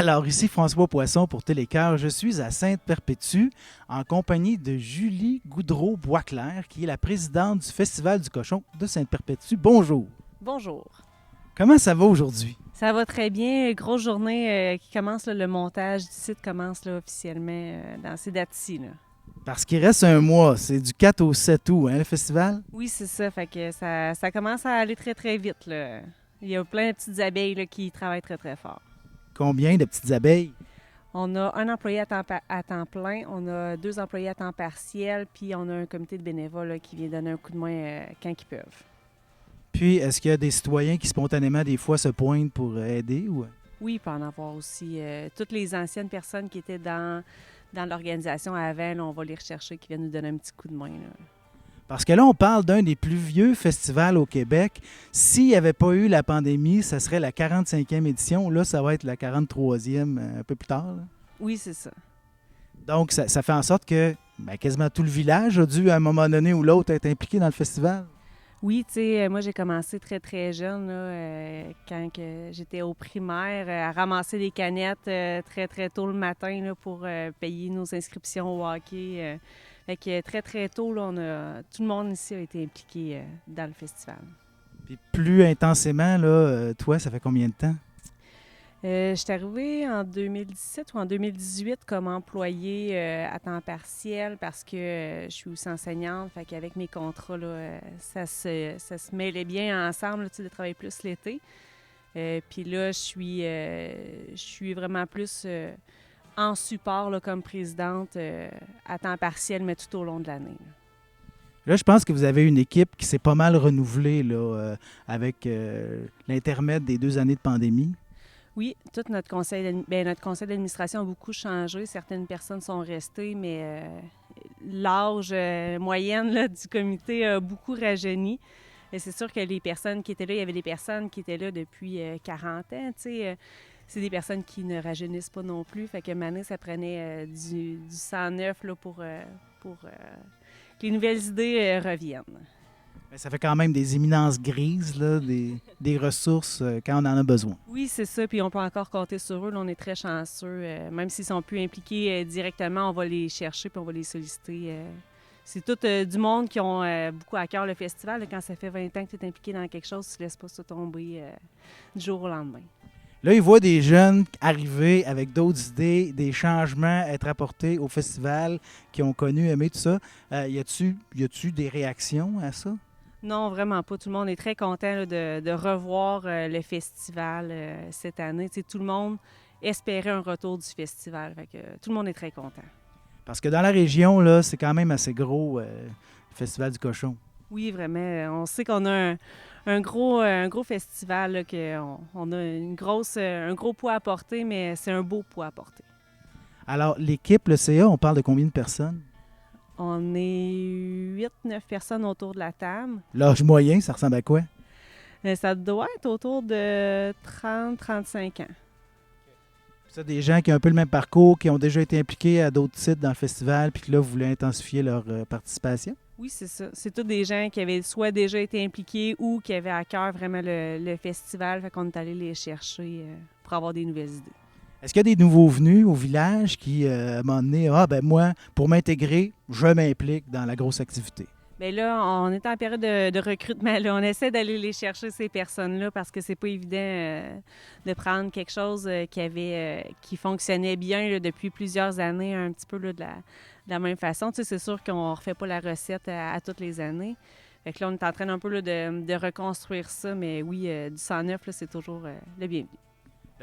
Alors, ici François Poisson pour Télécœur. Je suis à Sainte-Perpétue en compagnie de Julie Goudreau-Boisclair, qui est la présidente du Festival du Cochon de Sainte-Perpétue. Bonjour. Bonjour. Comment ça va aujourd'hui? Ça va très bien. Grosse journée qui commence, là, le montage du site commence là, officiellement dans ces dates-ci. Là. Parce qu'il reste un mois, c'est du 4 au 7 août, hein, le festival? Oui, c'est ça. Fait que ça commence à aller très, très vite. Là. Il y a plein de petites abeilles là, qui travaillent très, très fort. Combien de petites abeilles? On a un employé à temps plein, on a 2 employés à temps partiel, puis on a un comité de bénévoles là, qui vient donner un coup de main quand ils peuvent. Puis, est-ce qu'il y a des citoyens qui spontanément, des fois, se pointent pour aider? Ou... Oui, il peut en avoir aussi. Toutes les anciennes personnes qui étaient dans l'organisation avant, là, on va les rechercher, qui viennent nous donner un petit coup de main. Là. Parce que là, on parle d'un des plus vieux festivals au Québec. S'il n'y avait pas eu la pandémie, ça serait la 45e édition. Là, ça va être la 43e un peu plus tard. Là. Oui, c'est ça. Donc, ça fait en sorte que quasiment tout le village a dû, à un moment donné ou l'autre, être impliqué dans le festival. Oui, tu sais, moi, j'ai commencé très, très jeune, là, quand j'étais au primaire, à ramasser des canettes très, très tôt le matin là, pour payer nos inscriptions au hockey. Fait que très, très tôt, là, tout le monde ici a été impliqué dans le festival. Puis plus intensément, là, toi, ça fait combien de temps? Je suis arrivée en 2017 ou en 2018 comme employée à temps partiel parce que je suis aussi enseignante. Fait qu'avec mes contrats, là, ça se mêlait bien ensemble, là, tu sais, de travailler plus l'été. Puis là, je suis vraiment plus en support là, comme présidente à temps partiel, mais tout au long de l'année. Là. Là, je pense que vous avez une équipe qui s'est pas mal renouvelée là, avec l'intermède des 2 années de pandémie. Oui, tout notre notre conseil d'administration a beaucoup changé. Certaines personnes sont restées, mais l'âge moyenne là, du comité a beaucoup rajeuni. Et c'est sûr que les personnes qui étaient là, il y avait des personnes qui étaient là depuis 40 ans. C'est des personnes qui ne rajeunissent pas non plus. Fait que maintenant, ça prenait du sang neuf là, pour que les nouvelles idées reviennent. Mais ça fait quand même des éminences grises, là, des ressources quand on en a besoin. Oui, c'est ça. Puis on peut encore compter sur eux. Là, on est très chanceux. Même s'ils sont plus impliqués directement, on va les chercher puis on va les solliciter. C'est tout du monde qui ont beaucoup à cœur le festival. Là, quand ça fait 20 ans que tu es impliqué dans quelque chose, tu ne laisses pas ça tomber du jour au lendemain. Là, ils voient des jeunes arriver avec d'autres idées, des changements être apportés au festival, qui ont connu, aimé tout ça. Y a-tu des réactions à ça? Non, vraiment pas. Tout le monde est très content là, de revoir le festival cette année. Tu sais, tout le monde espérait un retour du festival. Fait que, tout le monde est très content. Parce que dans la région, là, c'est quand même assez gros, le Festival du Cochon. Oui, vraiment. On sait qu'on a un gros festival, là, on a un gros poids à porter, mais c'est un beau poids à porter. Alors, l'équipe, le CA, on parle de combien de personnes? On est 8-9 personnes autour de la table. L'âge moyen, ça ressemble à quoi? Ça doit être autour de 30-35 ans. C'est des gens qui ont un peu le même parcours, qui ont déjà été impliqués à d'autres sites dans le festival, puis que là, vous voulez intensifier leur participation? Oui, c'est ça. C'est tous des gens qui avaient soit déjà été impliqués ou qui avaient à cœur vraiment le festival. Fait qu'on est allé les chercher pour avoir des nouvelles idées. Est-ce qu'il y a des nouveaux venus au village qui, à un moment donné, moi, pour m'intégrer, je m'implique dans la grosse activité? Bien là, on est en période de recrutement. Là. On essaie d'aller les chercher, ces personnes-là, parce que c'est pas évident de prendre quelque chose qui fonctionnait bien là, depuis plusieurs années, un petit peu là, de la même façon. Tu sais, c'est sûr qu'on ne refait pas la recette à toutes les années. Fait que là, on est en train un peu là, de reconstruire ça, mais oui, du 109, là, c'est toujours le bienvenu.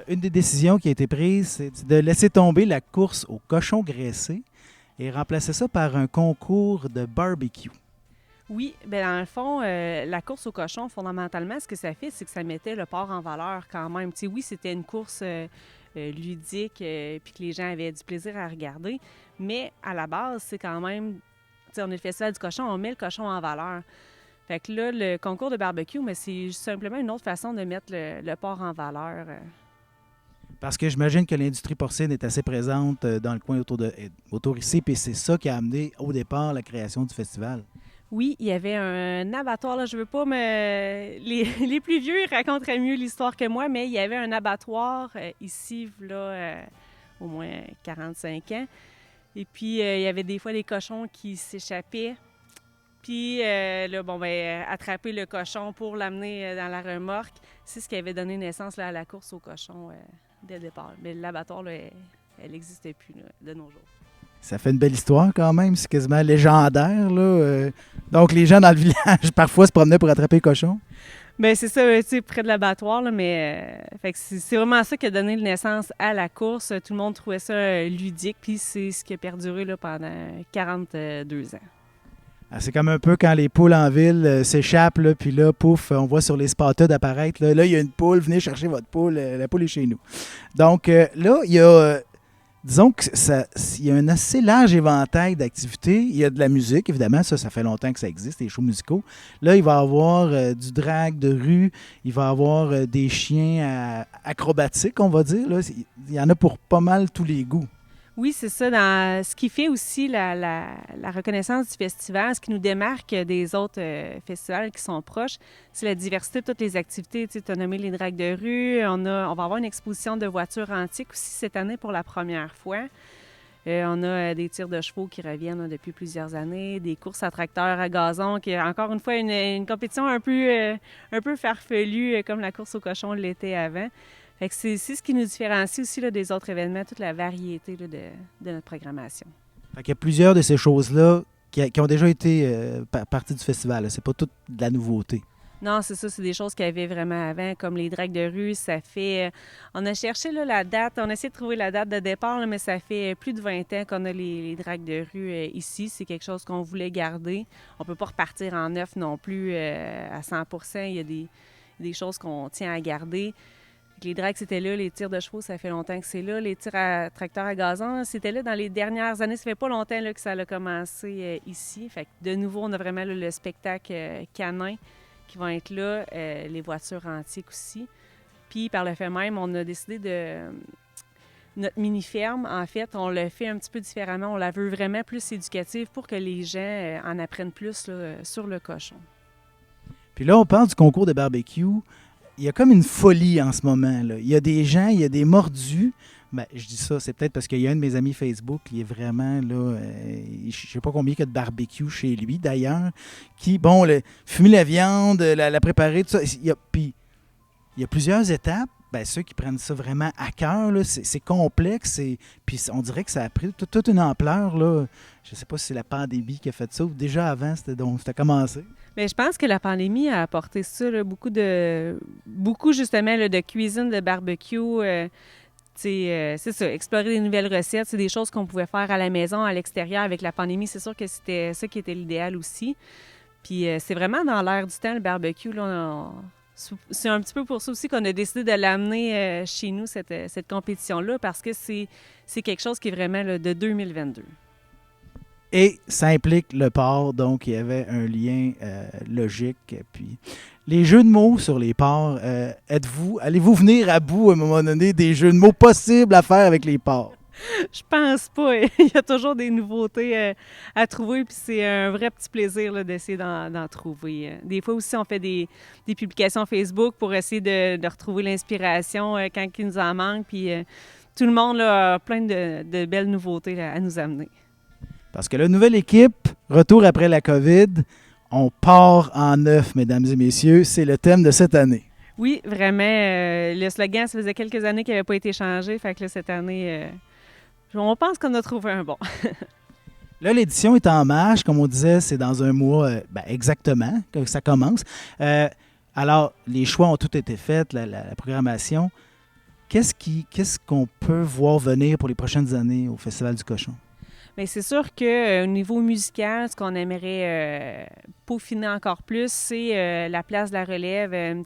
Une des décisions qui a été prise, c'est de laisser tomber la course au cochon graissé et remplacer ça par un concours de barbecue. Oui, bien dans le fond, la course au cochon, fondamentalement, ce que ça fait, c'est que ça mettait le porc en valeur quand même. Tu sais, oui, c'était une course ludique, puis que les gens avaient du plaisir à regarder, mais à la base, c'est quand même, tu sais, on est le festival du cochon, on met le cochon en valeur. Fait que là, le concours de barbecue, mais c'est simplement une autre façon de mettre le porc en valeur. Parce que j'imagine que l'industrie porcine est assez présente dans le coin autour ici, puis c'est ça qui a amené au départ la création du festival. Oui, il y avait un abattoir, là, je veux pas me... Les plus vieux raconteraient mieux l'histoire que moi, mais il y avait un abattoir ici, là, au moins 45 ans. Et puis, il y avait des fois des cochons qui s'échappaient. Puis, là, bon, ben, attraper le cochon pour l'amener dans la remorque, c'est ce qui avait donné naissance là, à la course aux cochons dès le départ. Mais l'abattoir, là, elle n'existait plus là, de nos jours. Ça fait une belle histoire quand même, c'est quasiment légendaire, là. Donc, les gens dans le village, parfois, se promenaient pour attraper les cochons. Bien, c'est ça, tu sais, près de l'abattoir, là, mais fait que c'est vraiment ça qui a donné naissance à la course. Tout le monde trouvait ça ludique, puis c'est ce qui a perduré là, pendant 42 ans. Ah, c'est comme un peu quand les poules en ville s'échappent, là, puis là, pouf, on voit sur les spotted apparaître. Là, il y a une poule, venez chercher votre poule, la poule est chez nous. Donc, là, il y a, disons que il y a un assez large éventail d'activités. Il y a de la musique, évidemment, ça fait longtemps que ça existe, les shows musicaux. Là, il va y avoir du drag de rue, il va y avoir des chiens acrobatiques, on va dire. Là. Il y en a pour pas mal tous les goûts. Oui, c'est ça. Ce qui fait aussi la reconnaissance du festival, ce qui nous démarque des autres festivals qui sont proches, c'est la diversité de toutes les activités. Tu as nommé les dragues de rue. On va avoir une exposition de voitures antiques aussi cette année pour la première fois. On a des tirs de chevaux qui reviennent là, depuis plusieurs années, des courses à tracteurs à gazon, qui est encore une fois une compétition un peu farfelue, comme la course aux cochons l'était avant. Fait que c'est ce qui nous différencie aussi là, des autres événements, toute la variété là, de notre programmation. Fait qu'il y a plusieurs de ces choses-là qui ont déjà été partie du festival. Là. C'est pas toute de la nouveauté. Non, c'est ça, c'est des choses qu'il y avait vraiment avant, comme les dragues de rue. Ça fait... on a cherché là, la date, on a essayé de trouver la date de départ, là, mais ça fait plus de 20 ans qu'on a les dragues de rue ici. C'est quelque chose qu'on voulait garder. On peut pas repartir en neuf non plus à 100 %. Il y a des choses qu'on tient à garder. Les dragues, c'était là. Les tirs de chevaux, ça fait longtemps que c'est là. Les tirs à tracteurs à gazon, c'était là dans les dernières années. Ça fait pas longtemps là, que ça a commencé ici. Fait que de nouveau, on a vraiment là, le spectacle canin qui vont être là, les voitures antiques aussi. Puis, par le fait même, on a décidé de... Notre mini-ferme, en fait, on le fait un petit peu différemment. On la veut vraiment plus éducative pour que les gens en apprennent plus là, sur le cochon. Puis là, on parle du concours de barbecue. Il y a comme une folie en ce moment. Là. Il y a des gens, il y a des mordus. Ben, je dis ça, c'est peut-être parce qu'il y a un de mes amis Facebook qui est vraiment, là, je ne sais pas combien il y a de barbecue chez lui, d'ailleurs, qui, bon, fumer la viande, la préparer, tout ça. Puis, il y a plusieurs étapes. Ben, ceux qui prennent ça vraiment à cœur, là, c'est complexe. Puis, on dirait que ça a pris toute une ampleur. Là. Je ne sais pas si c'est la pandémie qui a fait ça ou déjà avant, c'était commencé. Bien, je pense que la pandémie a apporté ça, là, beaucoup justement là, de cuisine, de barbecue. C'est ça, explorer des nouvelles recettes. C'est des choses qu'on pouvait faire à la maison, à l'extérieur. Avec la pandémie, c'est sûr que c'était ça qui était l'idéal aussi. Puis c'est vraiment dans l'air du temps, le barbecue. Là, c'est un petit peu pour ça aussi qu'on a décidé de l'amener chez nous, cette compétition-là, parce que c'est quelque chose qui est vraiment là, de 2022. Et ça implique le porc, donc il y avait un lien logique. Puis les jeux de mots sur les porcs, allez-vous venir à bout à un moment donné des jeux de mots possibles à faire avec les porcs? Je pense pas. Il y a toujours des nouveautés à trouver, puis c'est un vrai petit plaisir là, d'essayer d'en trouver. Des fois aussi, on fait des publications Facebook pour essayer de retrouver l'inspiration quand il nous en manque, puis tout le monde là, a plein de belles nouveautés là, à nous amener. Parce que la nouvelle équipe, retour après la COVID, on part en neuf, mesdames et messieurs. C'est le thème de cette année. Oui, vraiment. Le slogan, ça faisait quelques années qu'il n'avait pas été changé. Fait que là, cette année, on pense qu'on a trouvé un bon. Là, l'édition est en marche. Comme on disait, c'est dans un mois exactement que ça commence. Alors, les choix ont tous été faits, la programmation. Qu'est-ce qu'on peut voir venir pour les prochaines années au Festival du Cochon? Bien, c'est sûr qu'au niveau musical, ce qu'on aimerait peaufiner encore plus, c'est la place de la relève.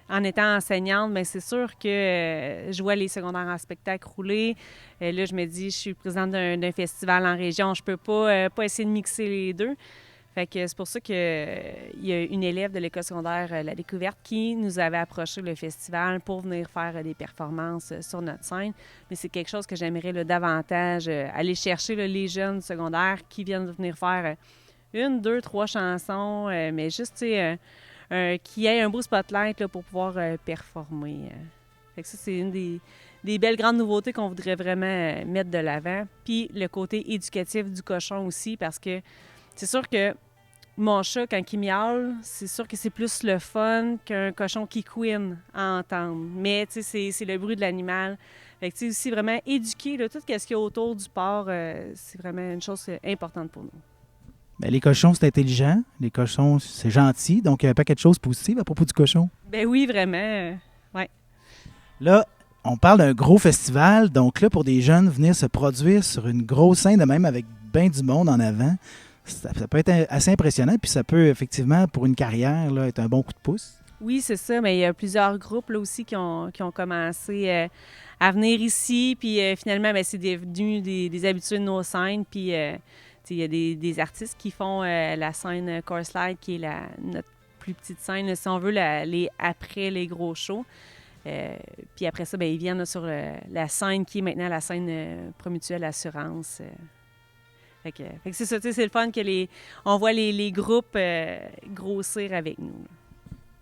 En étant enseignante, bien, c'est sûr que je vois les secondaires en spectacle rouler. Là, je me dis, je suis présidente d'un festival en région, je peux pas essayer de mixer les deux. Fait que c'est pour ça qu'il y a une élève de l'école secondaire La Découverte qui nous avait approché le festival pour venir faire des performances sur notre scène. Mais c'est quelque chose que j'aimerais là, davantage aller chercher là, les jeunes secondaires qui viennent venir faire une, deux, trois chansons, mais juste, tu sais, qu'il y ait un beau spotlight là, pour pouvoir performer. Fait que ça, c'est une des belles grandes nouveautés qu'on voudrait vraiment mettre de l'avant. Puis le côté éducatif du cochon aussi, parce que c'est sûr que mon chat, quand il miaule, c'est sûr que c'est plus le fun qu'un cochon qui couine à entendre. Mais, tu sais, c'est le bruit de l'animal. Fait que, tu sais, aussi vraiment éduquer là, tout ce qu'il y a autour du porc, c'est vraiment une chose importante pour nous. Ben, les cochons, c'est intelligent. Les cochons, c'est gentil. Donc, il y a un paquet de choses positives à propos du cochon. Ben oui, vraiment. Ouais. Là, on parle d'un gros festival. Donc là, pour des jeunes, venir se produire sur une grosse scène, de même avec bien du monde en avant, ça peut être assez impressionnant. Puis ça peut, effectivement, pour une carrière, là, être un bon coup de pouce. Oui, c'est ça, mais il y a plusieurs groupes là aussi qui ont commencé à venir ici, puis finalement, ben, c'est devenu des habitués de nos scènes, puis il y a des artistes qui font la scène Course Light, qui est notre plus petite scène, si on veut, après les gros shows. Puis après ça, ben, ils viennent là, sur la scène qui est maintenant la scène Promutuelle Assurance. Fait que c'est ça, c'est le fun que on voit les groupes grossir avec nous.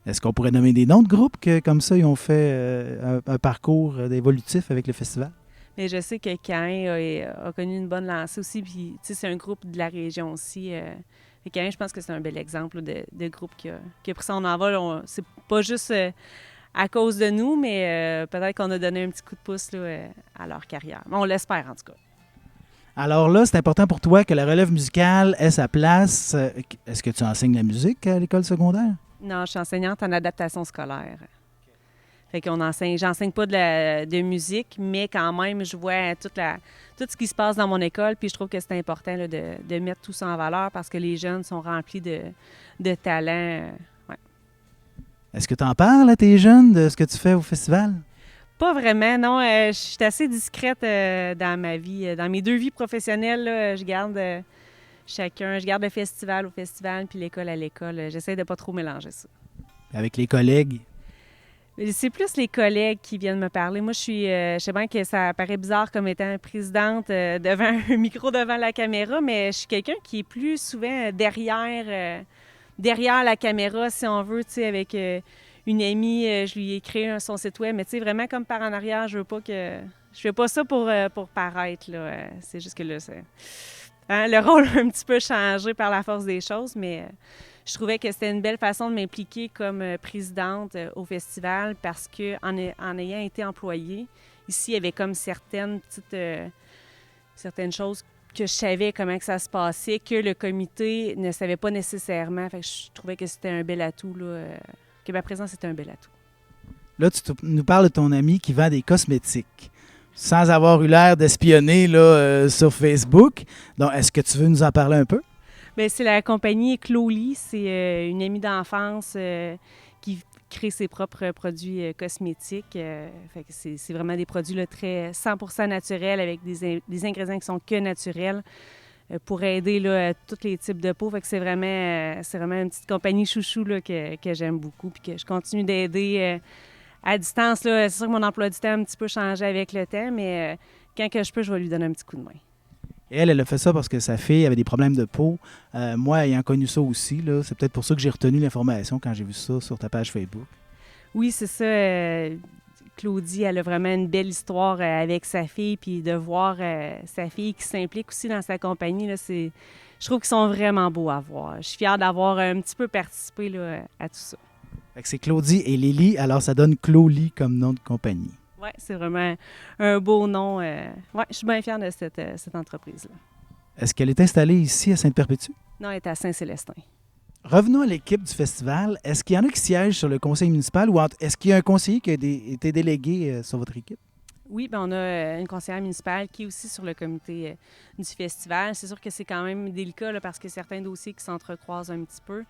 Est-ce qu'on pourrait nommer des noms de groupes que, comme ça, ils ont fait un parcours évolutif avec le festival? Mais je sais que Caïn a connu une bonne lancée aussi, puis c'est un groupe de la région aussi. Et Caïn, je pense que c'est un bel exemple là, de groupe qui a pris son envol. C'est pas juste à cause de nous, mais peut-être qu'on a donné un petit coup de pouce là, à leur carrière. On l'espère en tout cas. Alors là, c'est important pour toi que la relève musicale ait sa place. Est-ce que tu enseignes la musique à l'école secondaire? Non, je suis enseignante en adaptation scolaire. Fait qu'on j'enseigne pas de musique, mais quand même, je vois tout ce qui se passe dans mon école, puis je trouve que c'est important là, de mettre tout ça en valeur parce que les jeunes sont remplis de talent. Ouais. Est-ce que tu en parles à tes jeunes de ce que tu fais au festival? Pas vraiment, non. Je suis assez discrète dans ma vie. Dans mes deux vies professionnelles, là, je garde je garde le festival au festival, puis l'école à l'école. J'essaie de pas trop mélanger ça. Avec les collègues? C'est plus les collègues qui viennent me parler. Moi, je sais bien que ça paraît bizarre comme étant présidente devant un micro, devant la caméra, mais je suis quelqu'un qui est plus souvent derrière la caméra, si on veut, tu sais, avec une amie, je lui ai créé son site web, mais tu sais, vraiment comme par en arrière, je fais pas ça pour paraître, là. C'est juste que là, le rôle a un petit peu changé par la force des choses, mais je trouvais que c'était une belle façon de m'impliquer comme présidente au festival parce que en ayant été employée, ici, il y avait comme certaines choses que je savais comment que ça se passait, que le comité ne savait pas nécessairement. Fait que je trouvais que c'était un bel atout, là, que ma présence était un bel atout. Là, nous parles de ton ami qui vend des cosmétiques, sans avoir eu l'air d'espionner là, sur Facebook. Donc, est-ce que tu veux nous en parler un peu? Bien, c'est la compagnie Cloli. C'est une amie d'enfance qui crée ses propres produits cosmétiques. Fait que c'est vraiment des produits là, très 100% naturels avec des ingrédients qui sont que naturels pour aider là, tous les types de peau. Fait que c'est vraiment une petite compagnie chouchou là, que j'aime beaucoup puis que je continue d'aider à distance. Là, c'est sûr que mon emploi du temps a un petit peu changé avec le temps, mais quand que je peux, je vais lui donner un petit coup de main. Elle a fait ça parce que sa fille avait des problèmes de peau. Moi, ayant connu ça aussi, là, c'est peut-être pour ça que j'ai retenu l'information quand j'ai vu ça sur ta page Facebook. Oui, c'est ça. Claudie, elle a vraiment une belle histoire avec sa fille, puis de voir sa fille qui s'implique aussi dans sa compagnie, là, je trouve qu'ils sont vraiment beaux à voir. Je suis fière d'avoir un petit peu participé là, à tout ça. Fait que c'est Claudie et Lily, alors ça donne Cloli comme nom de compagnie. Oui, c'est vraiment un beau nom. Oui, je suis bien fière de cette entreprise-là. Est-ce qu'elle est installée ici à Sainte-Perpétue? Non, elle est à Saint-Célestin. Revenons à l'équipe du festival. Est-ce qu'il y en a qui siègent sur le conseil municipal ou est-ce qu'il y a un conseiller qui a été délégué sur votre équipe? Oui, bien, on a une conseillère municipale qui est aussi sur le comité du festival. C'est sûr que c'est quand même délicat là, parce que certains dossiers qui s'entrecroisent un petit peu.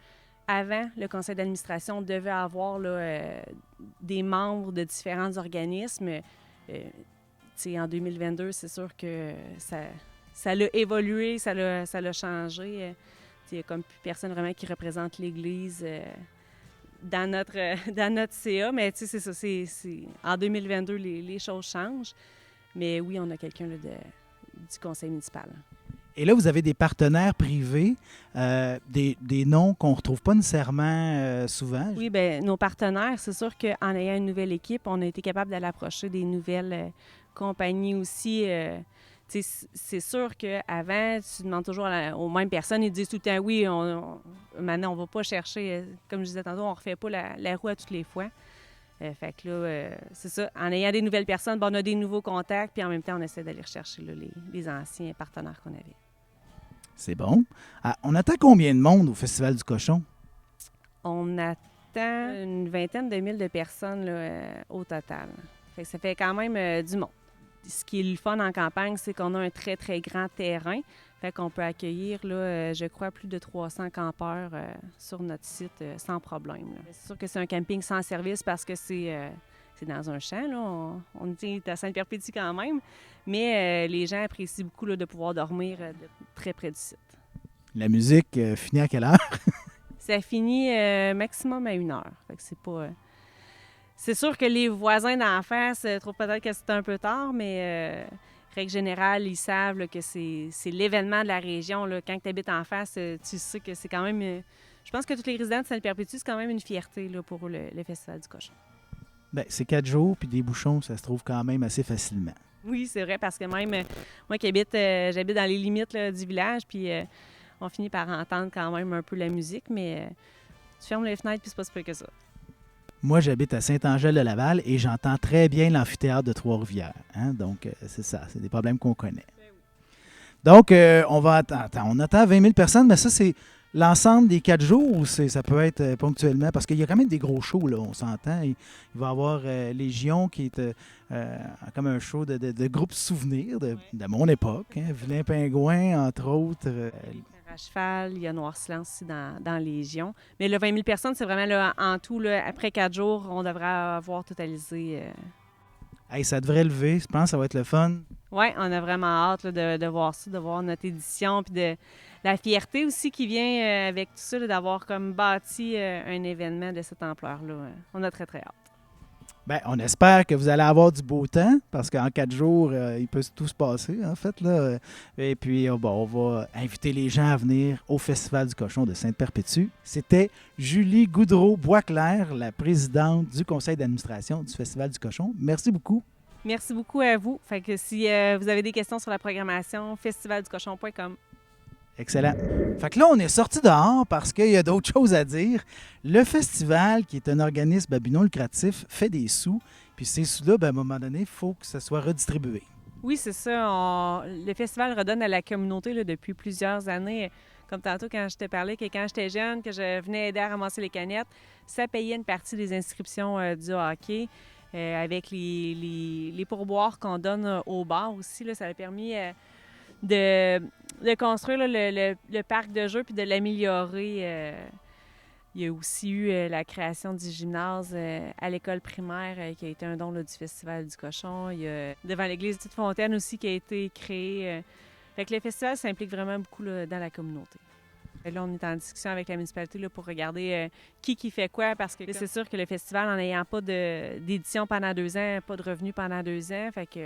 Avant, le conseil d'administration devait avoir là, des membres de différents organismes. En 2022, c'est sûr que ça l'a évolué, ça l'a changé. Il n'y a comme plus personne vraiment qui représente l'Église dans notre CA. Mais c'est ça, en 2022, les choses changent. Mais oui, on a quelqu'un là, du conseil municipal. Et là, vous avez des partenaires privés, des noms qu'on ne retrouve pas nécessairement souvent. Oui, bien, nos partenaires, c'est sûr qu'en ayant une nouvelle équipe, on a été capable d'aller approcher des nouvelles compagnies aussi. C'est sûr qu'avant, tu demandes toujours aux mêmes personnes, ils disent tout le temps oui, maintenant, on ne va pas chercher, comme je disais tantôt, on ne refait pas la roue à toutes les fois. Fait que là, c'est ça. En ayant des nouvelles personnes, on a des nouveaux contacts, puis en même temps, on essaie d'aller rechercher là, les anciens partenaires qu'on avait. C'est bon. Ah, on attend combien de monde au Festival du Cochon? On attend une vingtaine de mille de personnes là, au total. Fait que ça fait quand même du monde. Ce qui est le fun en campagne, c'est qu'on a un très, très grand terrain. Fait qu'on peut accueillir, là, je crois, plus de 300 campeurs sur notre site sans problème. Là. C'est sûr que c'est un camping sans service parce que c'est dans un champ. Là. On dit à Sainte-Perpétue quand même. Mais les gens apprécient beaucoup là, de pouvoir dormir très près du site. La musique finit à quelle heure? Ça finit maximum à 1 heure. Fait que c'est pas... C'est sûr que les voisins d'en face trouvent peut-être que c'est un peu tard, mais règle générale, ils savent là, que c'est l'événement de la région. Là. Quand tu habites en face, tu sais que c'est quand même... je pense que tous les résidents de Sainte-Perpétue, c'est quand même une fierté là, pour le Festival du Cochon. Bien, c'est 4 jours, puis des bouchons, ça se trouve quand même assez facilement. Oui, c'est vrai, parce que même moi qui j'habite dans les limites là, du village, puis on finit par entendre quand même un peu la musique, mais tu fermes les fenêtres, puis c'est pas si peu que ça. Moi, j'habite à Saint-Angèle-de-Laval et j'entends très bien l'amphithéâtre de Trois-Rivières. Hein? Donc, c'est ça, c'est des problèmes qu'on connaît. Donc, on attend 20 000 personnes, mais ça, c'est l'ensemble des 4 jours ou ça peut être ponctuellement? Parce qu'il y a quand même des gros shows, là, on s'entend. Il va y avoir Légion qui est comme un show de groupe souvenirs de mon époque. Hein? Vilain Pingouin, entre autres. À cheval, il y a Noir Silence aussi dans Légion. Mais le 20 000 personnes, c'est vraiment là, en tout, là, après 4 jours, on devrait avoir totalisé. Hey, ça devrait lever, je pense que ça va être le fun. Oui, on a vraiment hâte là, de voir ça, de voir notre édition, puis de la fierté aussi qui vient avec tout ça, là, d'avoir comme bâti un événement de cette ampleur-là. On a très, très hâte. Bien, on espère que vous allez avoir du beau temps, parce qu'en 4 jours, il peut tout se passer, en fait. Là. Et puis, on va inviter les gens à venir au Festival du Cochon de Sainte-Perpétue. C'était Julie Goudreau-Boisclair, la présidente du conseil d'administration du Festival du Cochon. Merci beaucoup. Merci beaucoup à vous. Fait que si vous avez des questions sur la programmation, festivalducochon.com. Excellent. Fait que là, on est sorti dehors parce qu'il y a d'autres choses à dire. Le festival, qui est un organisme à but non lucratif, fait des sous. Puis ces sous-là, à un moment donné, il faut que ça soit redistribué. Oui, c'est ça. Le festival redonne à la communauté là, depuis plusieurs années. Comme tantôt, quand je te parlais que quand j'étais jeune, que je venais aider à ramasser les canettes, ça payait une partie des inscriptions du hockey. Avec les pourboires qu'on donne au bar aussi, là, ça a permis de construire là, le parc de jeux puis de l'améliorer. Il y a aussi eu la création du gymnase à l'école primaire qui a été un don là, du Festival du Cochon. Il y a devant l'église Petite Fontaine aussi qui a été créé. Fait que le festival s'implique vraiment beaucoup là, dans la communauté. Là, on est en discussion avec la municipalité là, pour regarder qui fait quoi, parce que c'est sûr que le festival, en n'ayant pas d'édition pendant 2 ans, pas de revenus pendant 2 ans, fait que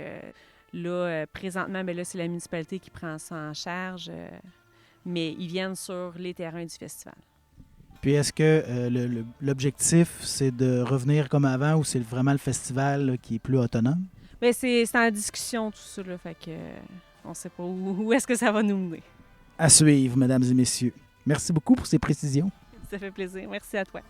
là, présentement, là, c'est la municipalité qui prend ça en charge, mais ils viennent sur les terrains du festival. Puis est-ce que l'objectif, c'est de revenir comme avant ou c'est vraiment le festival là, qui est plus autonome? Bien, c'est en discussion tout ça, là, fait que on ne sait pas où est-ce que ça va nous mener. À suivre, mesdames et messieurs. Merci beaucoup pour ces précisions. Ça fait plaisir. Merci à toi.